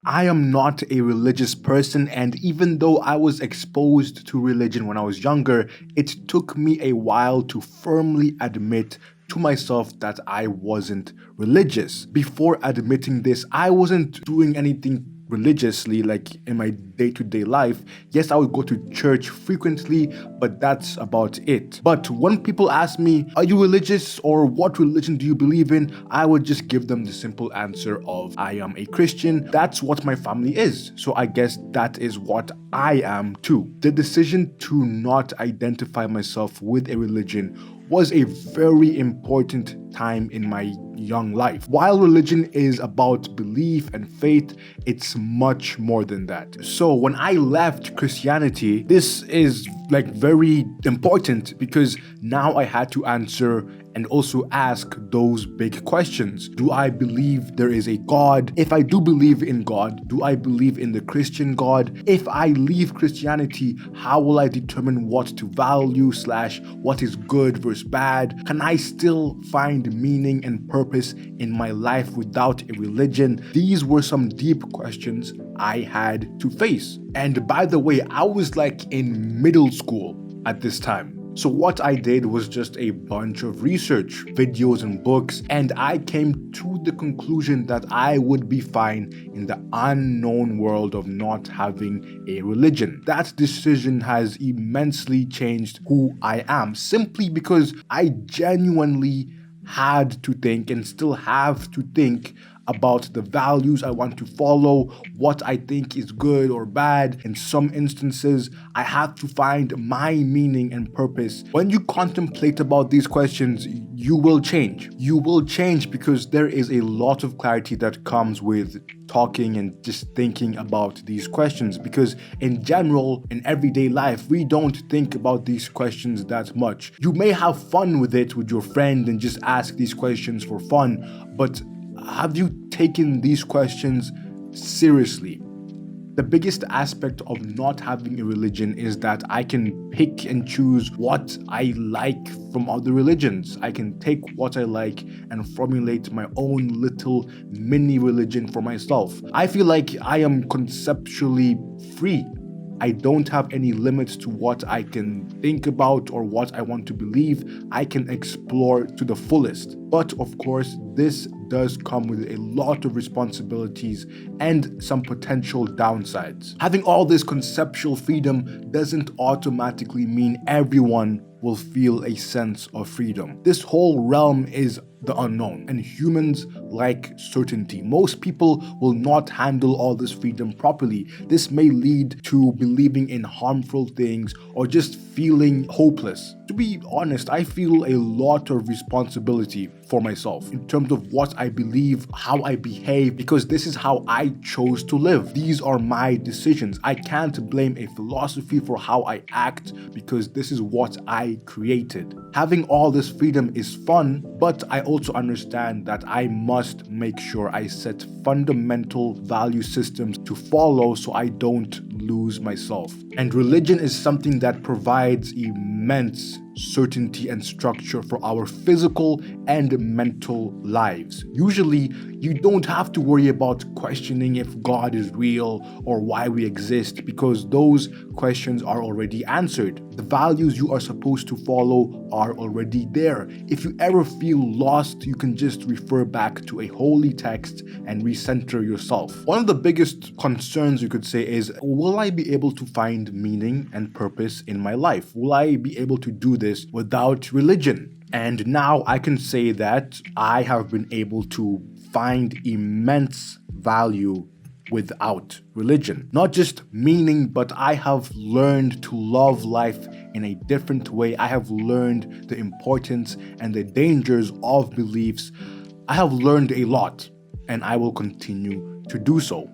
I am not a religious person, and even though I was exposed to religion when I was younger, it took me a while to firmly admit to myself that I wasn't religious. Before admitting this, I wasn't doing anything religiously like in my day-to-day life. Yes, I would go to church frequently, but that's about it. But when people ask me, are you religious or what religion do you believe in? I would just give them the simple answer of, I am a Christian. That's what my family is. So I guess that is what I am too. The decision to not identify myself with a religion was a very important time in my young life. While religion is about belief and faith, it's much more than that. So when I left Christianity, this is like very important because now I had to answer and also ask those big questions. Do I believe there is a God? If I do believe in God, do I believe in the Christian God? If I leave Christianity, how will I determine what to value / what is good versus bad? Can I still find meaning and purpose in my life without a religion? These were some deep questions I had to face. And by the way, I was like in middle school at this time. So what I did was just a bunch of research, videos and books, and I came to the conclusion that I would be fine in the unknown world of not having a religion. That decision has immensely changed who I am, simply because I genuinely had to think and still have to think about the values I want to follow, what I think is good or bad. In some instances, I have to find my meaning and purpose. When you contemplate about these questions, you will change. You will change because there is a lot of clarity that comes with talking and just thinking about these questions, because in general, in everyday life, we don't think about these questions that much. You may have fun with it with your friend and just ask these questions for fun, but have you taken these questions seriously? The biggest aspect of not having a religion is that I can pick and choose what I like from other religions. I can take what I like and formulate my own little mini religion for myself. I feel like I am conceptually free. I don't have any limits to what I can think about or what I want to believe. I can explore to the fullest. But of course, this does come with a lot of responsibilities and some potential downsides. Having all this conceptual freedom doesn't automatically mean everyone will feel a sense of freedom. This whole realm is the unknown, and humans like certainty. Most people will not handle all this freedom properly. This may lead to believing in harmful things or just feeling hopeless. To be honest, I feel a lot of responsibility for myself in terms of what I believe, how I behave, because this is how I chose to live. These are my decisions. I can't blame a philosophy for how I act because this is what I created. Having all this freedom is fun, but I also understand that I must make sure I set fundamental value systems to follow so I don't lose myself. And religion is something that provides immense certainty and structure for our physical and mental lives. Usually, you don't have to worry about questioning if God is real or why we exist, because those questions are already answered. The values you are supposed to follow are already there. If you ever feel lost, you can just refer back to a holy text and recenter yourself. One of the biggest concerns, you could say, is, will I be able to find meaning and purpose in my life? Will I be able to do this without religion? And now I can say that I have been able to find immense value without religion. Not just meaning, but I have learned to love life in a different way. I have learned the importance and the dangers of beliefs. I have learned a lot, and I will continue to do so.